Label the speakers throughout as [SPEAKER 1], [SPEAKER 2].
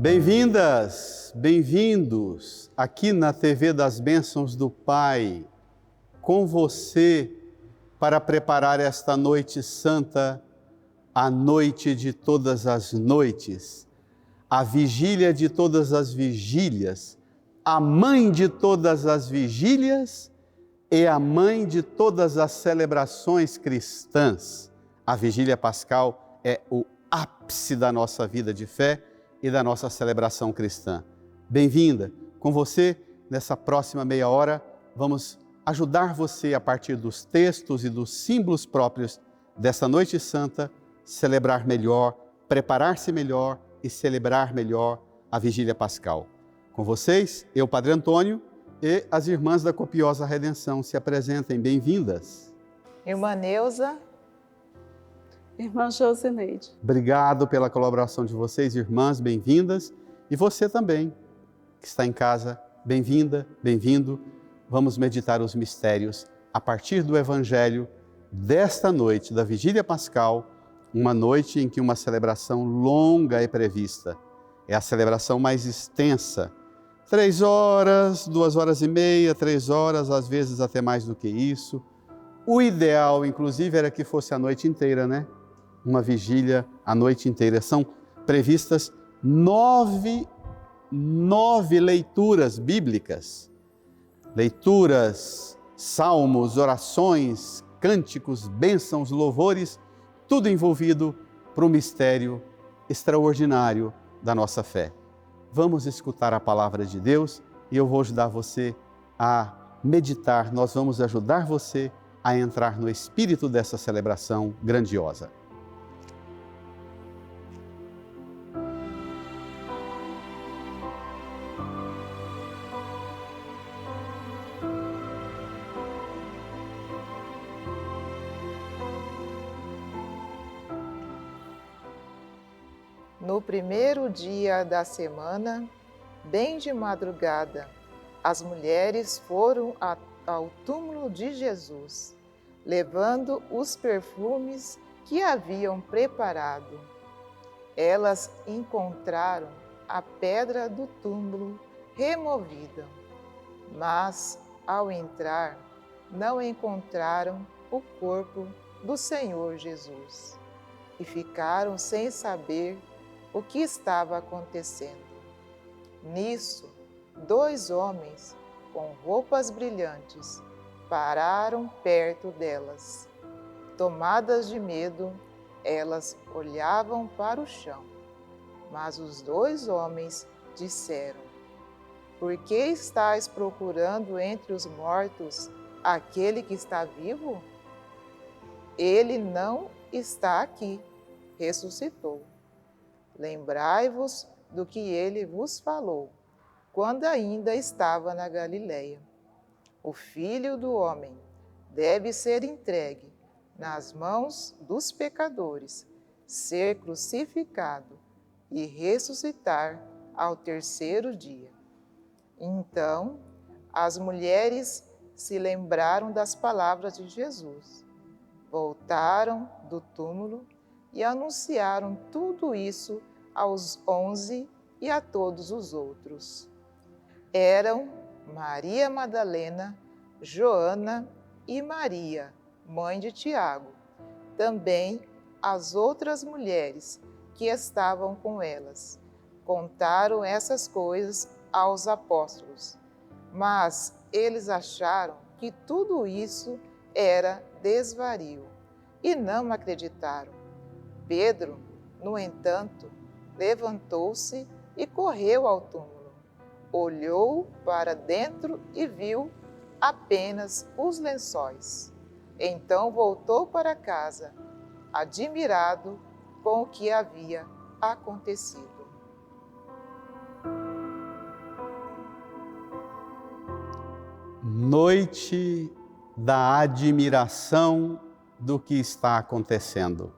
[SPEAKER 1] Bem-vindas, bem-vindos aqui na TV das Bênçãos do Pai, com você para preparar esta noite santa, a noite de todas as noites, a vigília de todas as vigílias, a mãe de todas as vigílias e a mãe de todas as celebrações cristãs. A vigília pascal é o ápice da nossa vida de fé e da nossa celebração cristã. Bem-vinda! Com você, nessa próxima meia hora, vamos ajudar você a partir dos textos e dos símbolos próprios dessa noite santa, celebrar melhor, preparar-se melhor e celebrar melhor a vigília pascal. Com vocês, eu, Padre Antônio, e as irmãs da Copiosa Redenção se apresentem. Bem-vindas.
[SPEAKER 2] Irmã Neuza.
[SPEAKER 3] Irmã Josineide.
[SPEAKER 1] Obrigado pela colaboração de vocês, irmãs, bem-vindas. E você também, que está em casa, bem-vinda, bem-vindo. Vamos meditar os mistérios a partir do Evangelho desta noite, da Vigília Pascal, uma noite em que uma celebração longa é prevista. É a celebração mais extensa. 3 horas, 2 horas e meia, 3 horas, às vezes até mais do que isso. O ideal, inclusive, era que fosse a noite inteira, né? Uma vigília a noite inteira. São previstas 9 leituras bíblicas. Leituras, salmos, orações, cânticos, bênçãos, louvores, tudo envolvido para o mistério extraordinário da nossa fé. Vamos escutar a palavra de Deus e eu vou ajudar você a meditar. Nós vamos ajudar você a entrar no espírito dessa celebração grandiosa.
[SPEAKER 2] No primeiro dia da semana, bem de madrugada, as mulheres foram ao túmulo de Jesus, levando os perfumes que haviam preparado. Elas encontraram a pedra do túmulo removida, mas, ao entrar, não encontraram o corpo do Senhor Jesus e ficaram sem saber o que estava acontecendo. Nisso, 2 homens com roupas brilhantes pararam perto delas. Tomadas de medo, elas olhavam para o chão. Mas os 2 homens disseram: "Por que estáis procurando entre os mortos aquele que está vivo? Ele não está aqui, ressuscitou. Lembrai-vos do que ele vos falou, quando ainda estava na Galileia. O Filho do Homem deve ser entregue nas mãos dos pecadores, ser crucificado e ressuscitar ao 3º dia." Então, as mulheres se lembraram das palavras de Jesus, voltaram do túmulo e anunciaram tudo isso aos 11 e a todos os outros. Eram Maria Madalena, Joana e Maria, mãe de Tiago, também as outras mulheres que estavam com elas. Contaram essas coisas aos apóstolos, mas eles acharam que tudo isso era desvario e não acreditaram. Pedro, no entanto, levantou-se e correu ao túmulo. Olhou para dentro e viu apenas os lençóis. Então voltou para casa, admirado com o que havia acontecido.
[SPEAKER 1] Noite da admiração do que está acontecendo.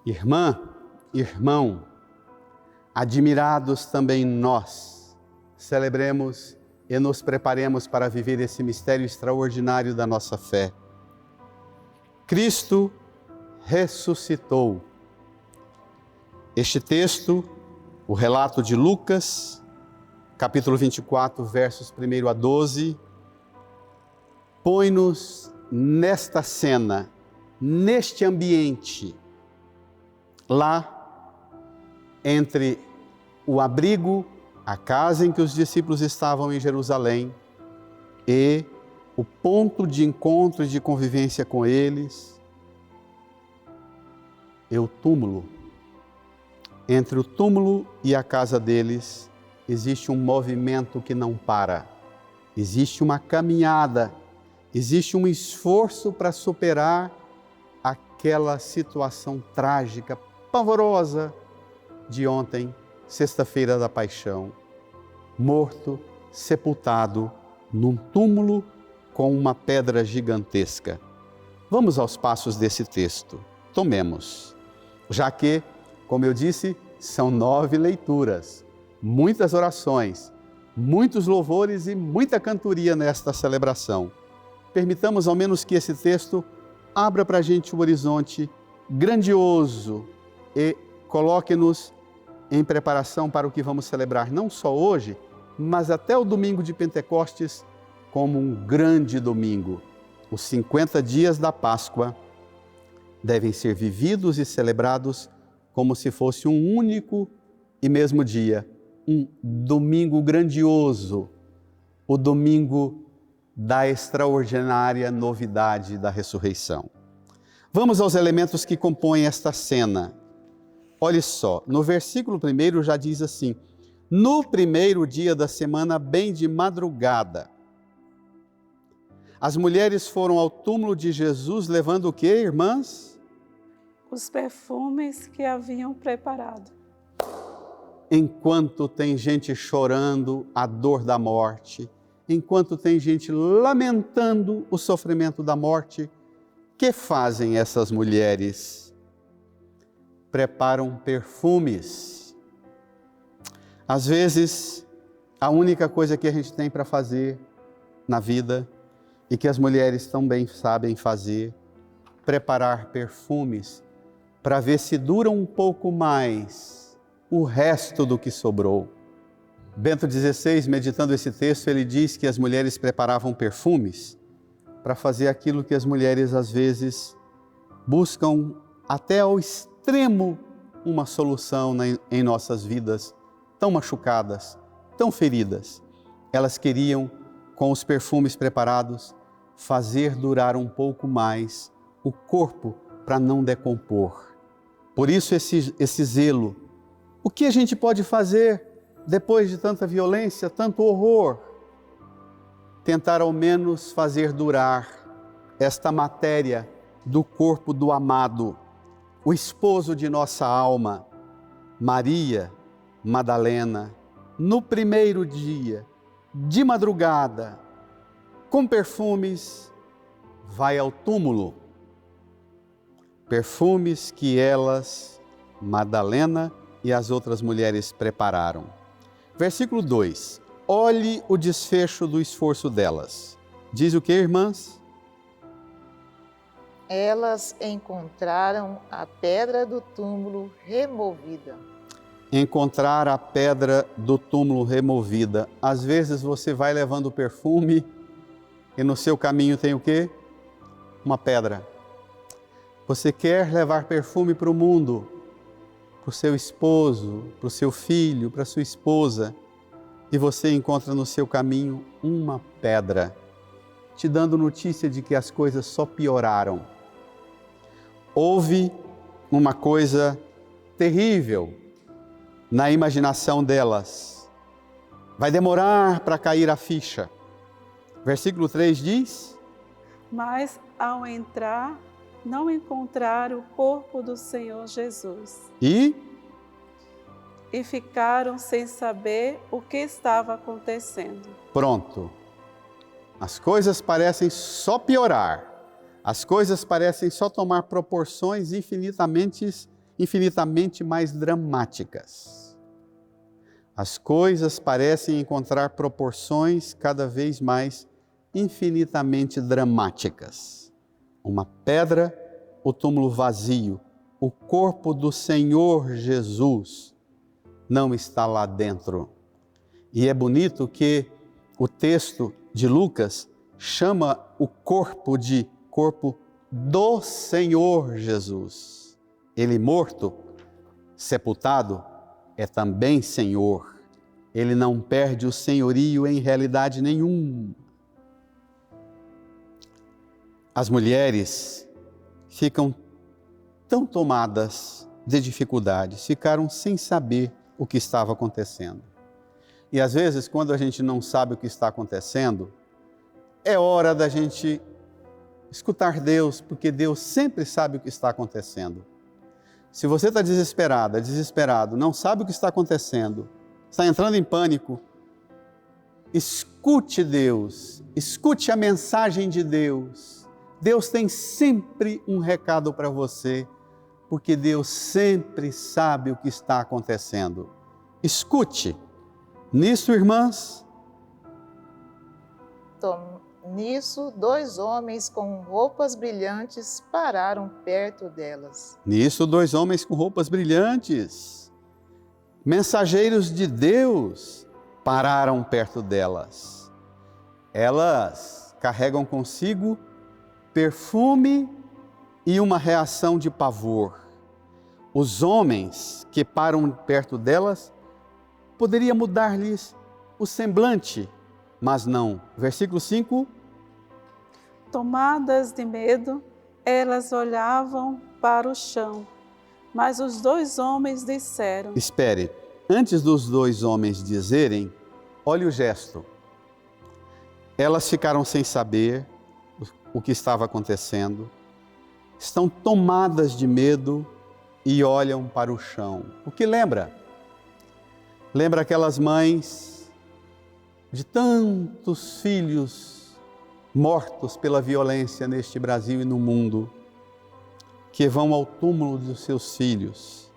[SPEAKER 1] Irmã, irmão, admirados também nós, celebremos e nos preparemos para viver esse mistério extraordinário da nossa fé. Cristo ressuscitou. Este texto O relato de Lucas, capítulo 24, versos 1 a 12, põe-nos nesta cena, neste ambiente, lá entre o abrigo, a casa em que os discípulos estavam em Jerusalém e o ponto de encontro e de convivência com eles, e o túmulo. Entre o túmulo e a casa deles existe um movimento que não para, existe uma caminhada, existe um esforço para superar aquela situação trágica, pavorosa de ontem, sexta-feira da Paixão, morto, sepultado num túmulo com uma pedra gigantesca. Vamos aos passos desse texto. Tomemos, já que, como eu disse, são 9 leituras, muitas orações, muitos louvores e muita cantoria nesta celebração. Permitamos ao menos que esse texto abra para a gente um horizonte grandioso e coloque-nos em preparação para o que vamos celebrar não só hoje, mas até o domingo de Pentecostes, como um grande domingo. Os 50 dias da Páscoa devem ser vividos e celebrados como se fosse um único e mesmo dia, um domingo grandioso, o domingo da extraordinária novidade da ressurreição. Vamos aos elementos que compõem esta cena. Olhe só, no versículo 1 já diz assim: no primeiro dia da semana, bem de madrugada, as mulheres foram ao túmulo de Jesus levando o quê, irmãs?
[SPEAKER 3] Os perfumes que haviam preparado.
[SPEAKER 1] Enquanto tem gente chorando a dor da morte, enquanto tem gente lamentando o sofrimento da morte, que fazem essas mulheres? Preparam perfumes. Às vezes, a única coisa que a gente tem para fazer na vida e que as mulheres também sabem fazer, preparar perfumes para ver se dura um pouco mais o resto do que sobrou. Bento XVI, meditando esse texto, ele diz que as mulheres preparavam perfumes para fazer aquilo que as mulheres às vezes buscam até ao extremo uma solução em nossas vidas tão machucadas, tão feridas. Elas queriam, com os perfumes preparados, fazer durar um pouco mais o corpo para não decompor. Por isso esse zelo. O que a gente pode fazer depois de tanta violência, tanto horror? Tentar ao menos fazer durar esta matéria do corpo do amado, o esposo de nossa alma, Maria Madalena, no primeiro dia, de madrugada, com perfumes, vai ao túmulo. Perfumes que elas, Madalena e as outras mulheres prepararam. Versículo 2. Olhe o desfecho do esforço delas. Diz o que, irmãs?
[SPEAKER 2] Elas encontraram a pedra do túmulo removida.
[SPEAKER 1] Encontrar a pedra do túmulo removida. Às vezes você vai levando perfume e no seu caminho tem o quê? Uma pedra. Você quer levar perfume para o mundo, para o seu esposo, para o seu filho, para a sua esposa, e você encontra no seu caminho uma pedra, te dando notícia de que as coisas só pioraram. Houve uma coisa terrível na imaginação delas. Vai demorar para cair a ficha. Versículo 3 diz:
[SPEAKER 3] Mas ao entrar, não encontraram o corpo do Senhor Jesus.
[SPEAKER 1] E
[SPEAKER 3] ficaram sem saber o que estava acontecendo.
[SPEAKER 1] pronto. As coisas parecem só piorar. As coisas parecem só tomar proporções infinitamente mais dramáticas. As coisas parecem encontrar proporções cada vez mais infinitamente dramáticas. Uma pedra, o túmulo vazio, o corpo do Senhor Jesus não está lá dentro. E é bonito que o texto de Lucas chama o corpo de corpo do Senhor Jesus. Ele morto, sepultado, é também Senhor. Ele não perde o senhorio em realidade nenhuma. As mulheres ficam tão tomadas de dificuldades, ficaram sem saber o que estava acontecendo. E às vezes, quando a gente não sabe o que está acontecendo, é hora da gente escutar Deus, porque Deus sempre sabe o que está acontecendo. Se você está desesperada, desesperado, não sabe o que está acontecendo, está entrando em pânico, escute Deus, escute a mensagem de Deus. Deus tem sempre um recado para você, porque Deus sempre sabe o que está acontecendo. Escute. Nisso, irmãs,
[SPEAKER 2] Nisso, 2 homens com roupas brilhantes pararam perto delas.
[SPEAKER 1] Nisso, 2 homens com roupas brilhantes, mensageiros de Deus, pararam perto delas. Elas carregam consigo perfume e uma reação de pavor. Os homens que param perto delas poderia mudar-lhes o semblante, mas não. Versículo 5.
[SPEAKER 3] Tomadas de medo, elas olhavam para o chão, mas os 2 homens disseram...
[SPEAKER 1] Espere, antes dos 2 homens dizerem, olhe o gesto. Elas ficaram sem saber o que estava acontecendo, estão tomadas de medo e olham para o chão. O que lembra? Lembra aquelas mães de tantos filhos mortos pela violência neste Brasil e no mundo, que vão ao túmulo dos seus filhos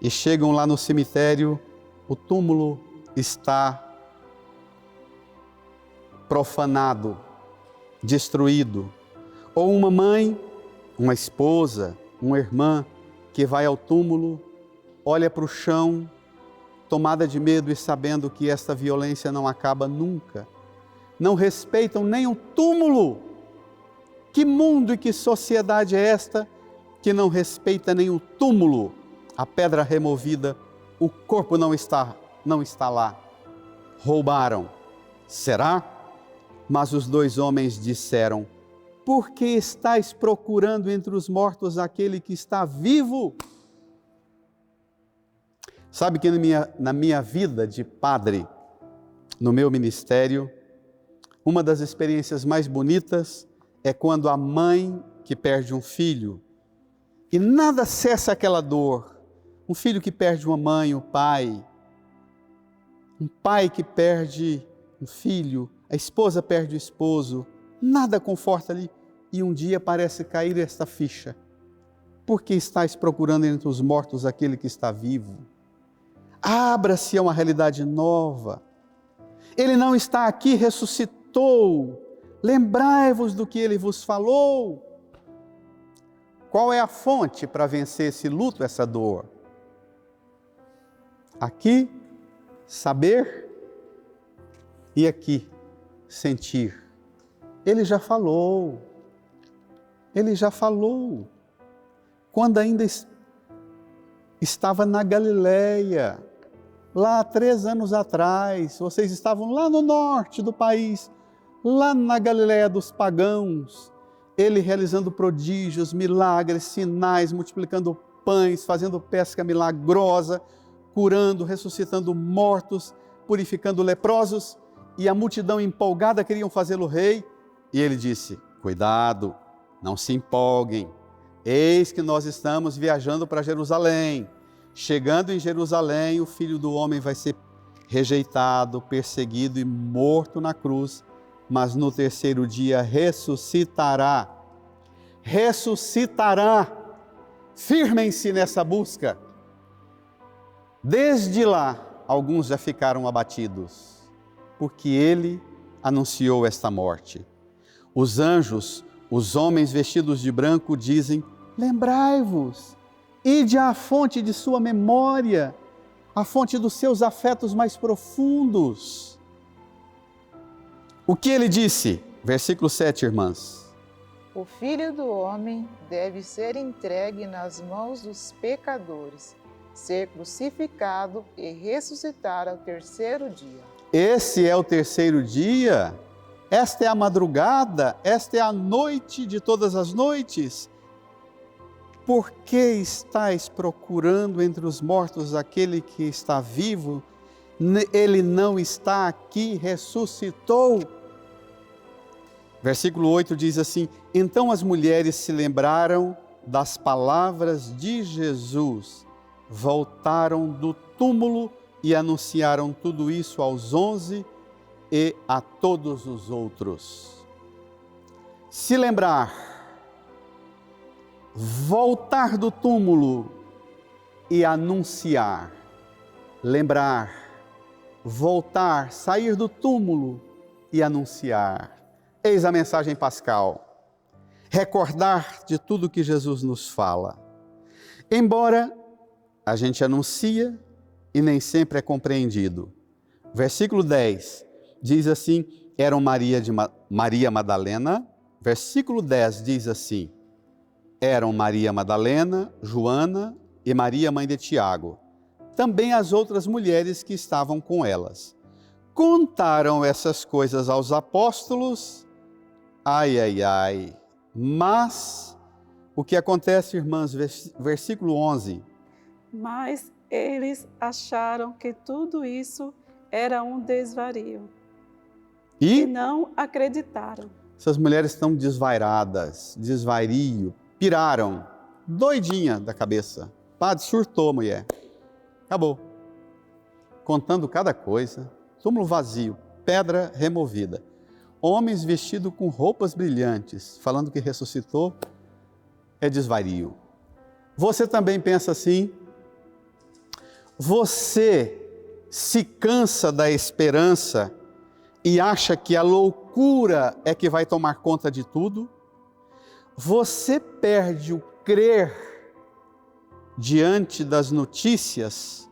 [SPEAKER 1] e chegam lá no cemitério, o túmulo está profanado, destruído. Ou uma mãe, uma esposa, uma irmã que vai ao túmulo, olha para o chão, tomada de medo e sabendo que esta violência não acaba nunca. Não respeitam nem o túmulo. Que mundo e que sociedade é esta que não respeita nem o túmulo? A pedra removida, o corpo não está lá. Roubaram. Será? Mas os 2 homens disseram: por que estáis procurando entre os mortos aquele que está vivo? Sabe que na minha vida de padre, no meu ministério, uma das experiências mais bonitas é quando a mãe que perde um filho, e nada cessa aquela dor. Um filho que perde uma mãe, um pai que perde um filho, a esposa perde o esposo, nada conforta ali. E um dia parece cair esta ficha. Por que estáis procurando entre os mortos aquele que está vivo? Abra-se a uma realidade nova. Ele não está aqui, ressuscitou. Lembrai-vos do que ele vos falou. Qual é a fonte para vencer esse luto, essa dor? Aqui, saber, e aqui, sentir. Ele já falou. Ele já falou. Quando ainda estava na Galileia, lá há 3 anos atrás, vocês estavam lá no norte do país, lá na Galileia dos pagãos, ele realizando prodígios, milagres, sinais, multiplicando pães, fazendo pesca milagrosa, curando, ressuscitando mortos, purificando leprosos, e a multidão empolgada queriam fazê-lo rei, e ele disse: cuidado, não se empolguem, eis que nós estamos viajando para Jerusalém. Chegando em Jerusalém, o Filho do Homem vai ser rejeitado, perseguido e morto na cruz, mas no 3º dia ressuscitará. Ressuscitará. Firmem-se nessa busca. Desde lá, alguns já ficaram abatidos, porque ele anunciou esta morte. Os anjos, os homens vestidos de branco dizem: lembrai-vos, ide à fonte de sua memória, a fonte dos seus afetos mais profundos. O que ele disse? Versículo 7, irmãs.
[SPEAKER 2] O Filho do Homem deve ser entregue nas mãos dos pecadores, ser crucificado e ressuscitar ao terceiro dia.
[SPEAKER 1] Esse é o terceiro dia, esta é a madrugada, esta é a noite de todas as noites. Por que estáis procurando entre os mortos aquele que está vivo? Ele não está aqui, ressuscitou. Versículo 8 diz assim: então as mulheres se lembraram das palavras de Jesus, voltaram do túmulo e anunciaram tudo isso aos 11 e a todos os outros. Se lembrar, voltar do túmulo e anunciar. Lembrar, voltar, sair do túmulo e anunciar. Eis a mensagem pascal. Recordar de tudo que Jesus nos fala. Embora a gente anuncia e nem sempre é compreendido. Versículo 10 diz assim: eram Maria Madalena. Versículo 10 diz assim: eram Maria Madalena, Joana e Maria, mãe de Tiago. Também as outras mulheres que estavam com elas. Contaram essas coisas aos apóstolos. Ai, ai, ai. Mas o que acontece, irmãs? Versículo 11.
[SPEAKER 3] Mas eles acharam que tudo isso era um desvario e não acreditaram.
[SPEAKER 1] Essas mulheres estão desvairadas, desvario, piraram, doidinha da cabeça. Padre, surtou, mulher. Acabou. Contando cada coisa, túmulo vazio, pedra removida. Homens vestidos com roupas brilhantes, falando que ressuscitou, é desvario. Você também pensa assim? Você se cansa da esperança e acha que a loucura é que vai tomar conta de tudo? Você perde o crer diante das notícias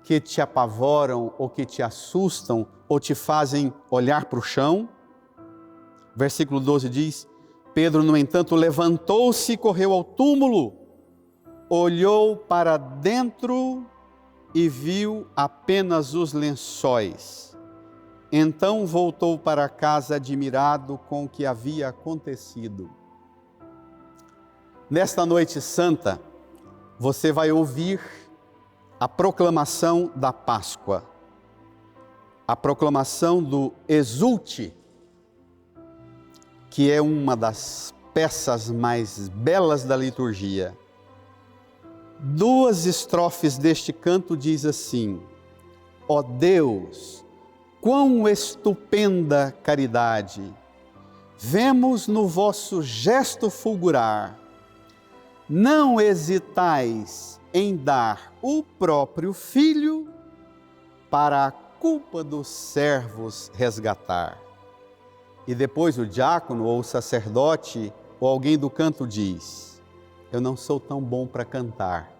[SPEAKER 1] que te apavoram ou que te assustam ou te fazem olhar para o chão? Versículo 12 diz: Pedro, no entanto, levantou-se e correu ao túmulo, olhou para dentro e viu apenas os lençóis. Então voltou para casa admirado com o que havia acontecido. Nesta noite santa, você vai ouvir a proclamação da Páscoa, a proclamação do Exulte, que é uma das peças mais belas da liturgia. 2 estrofes deste canto diz assim: ó Deus, quão estupenda caridade, vemos no vosso gesto fulgurar, não hesitais em dar o próprio Filho para a culpa dos servos resgatar. E depois o diácono ou o sacerdote ou alguém do canto diz: eu não sou tão bom para cantar,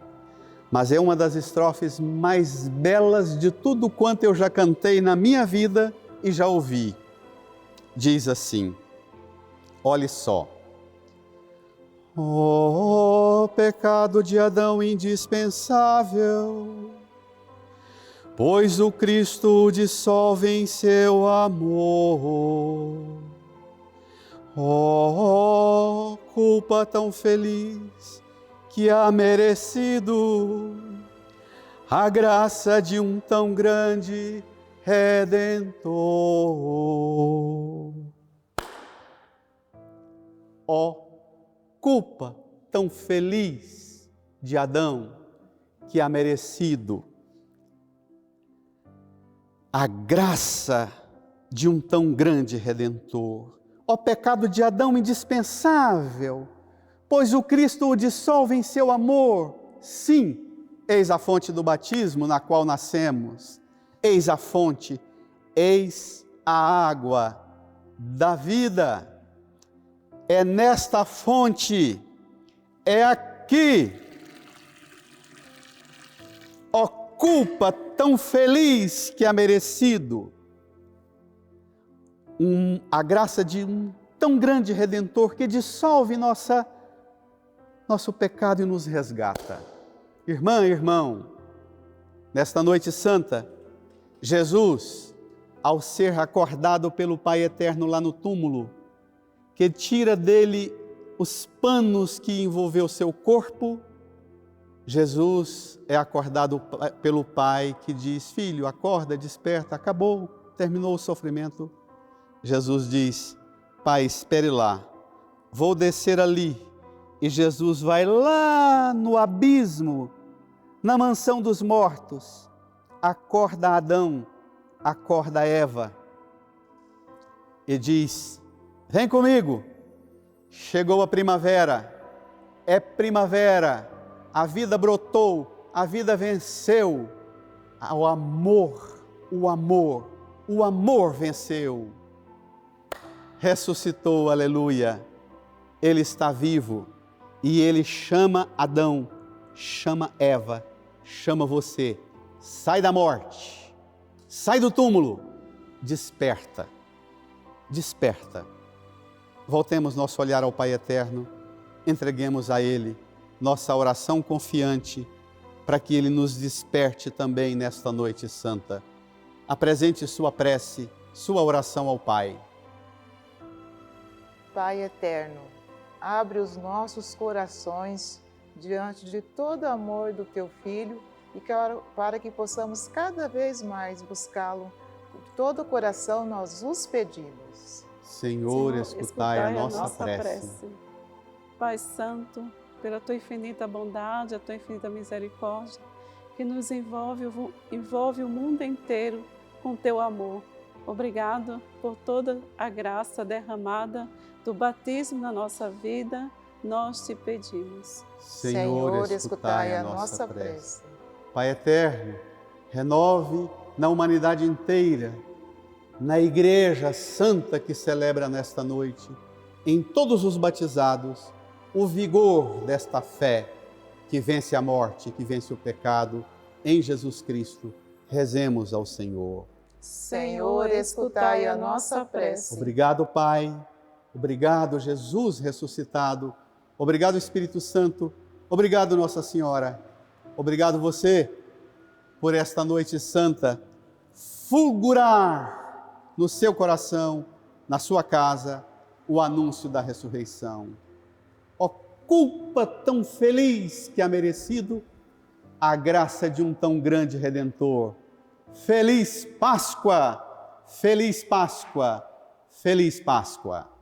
[SPEAKER 1] mas é uma das estrofes mais belas de tudo quanto eu já cantei na minha vida e já ouvi. Diz assim, olhe só. Oh, pecado de Adão indispensável, pois o Cristo o dissolve em seu amor. Oh, culpa tão feliz que há merecido a graça de um tão grande Redentor. Oh, culpa tão feliz de Adão que há merecido a graça de um tão grande Redentor. Ó pecado de Adão indispensável, pois o Cristo o dissolve em seu amor. Sim, eis a fonte do batismo na qual nascemos. Eis a fonte, eis a água da vida. É nesta fonte, é aqui. Ó culpa tão feliz que é merecido. A graça de um tão grande Redentor que dissolve nosso pecado e nos resgata. Irmã, irmão, nesta noite santa, Jesus, ao ser acordado pelo Pai Eterno lá no túmulo, que tira dele os panos que envolveu seu corpo, Jesus é acordado pelo Pai que diz: filho, acorda, desperta, acabou, terminou o sofrimento. Jesus diz: Pai, espere lá, vou descer ali. E Jesus vai lá no abismo, na mansão dos mortos, acorda Adão, acorda Eva e diz: vem comigo, chegou a primavera, é primavera, a vida brotou, a vida venceu, o amor venceu, ressuscitou, aleluia, Ele está vivo e Ele chama Adão, chama Eva, chama você, sai da morte, sai do túmulo, desperta, desperta. Voltemos nosso olhar ao Pai Eterno, entreguemos a Ele nossa oração confiante, para que Ele nos desperte também nesta noite santa. Apresente sua prece, sua oração ao Pai.
[SPEAKER 2] Pai Eterno, abre os nossos corações diante de todo o amor do Teu Filho e para que possamos cada vez mais buscá-lo. Por todo o coração nós os pedimos.
[SPEAKER 1] Senhor, escutai a nossa prece.
[SPEAKER 3] Pai Santo, pela Tua infinita bondade, a Tua infinita misericórdia, que nos envolve o mundo inteiro com Teu amor. Obrigado por toda a graça derramada do batismo na nossa vida, nós Te pedimos.
[SPEAKER 2] Senhor, escutai a nossa prece.
[SPEAKER 1] Pai Eterno, renove na humanidade inteira, na Igreja Santa que celebra nesta noite, em todos os batizados, o vigor desta fé que vence a morte, que vence o pecado, em Jesus Cristo. Rezemos ao Senhor.
[SPEAKER 2] Senhor, escutai a nossa prece.
[SPEAKER 1] Obrigado, Pai. Obrigado, Jesus ressuscitado. Obrigado, Espírito Santo. Obrigado, Nossa Senhora. Obrigado você por esta noite santa fulgurar no seu coração, na sua casa, o anúncio da ressurreição. Ó culpa tão feliz que há merecido a graça de um tão grande Redentor. Feliz Páscoa! Feliz Páscoa! Feliz Páscoa!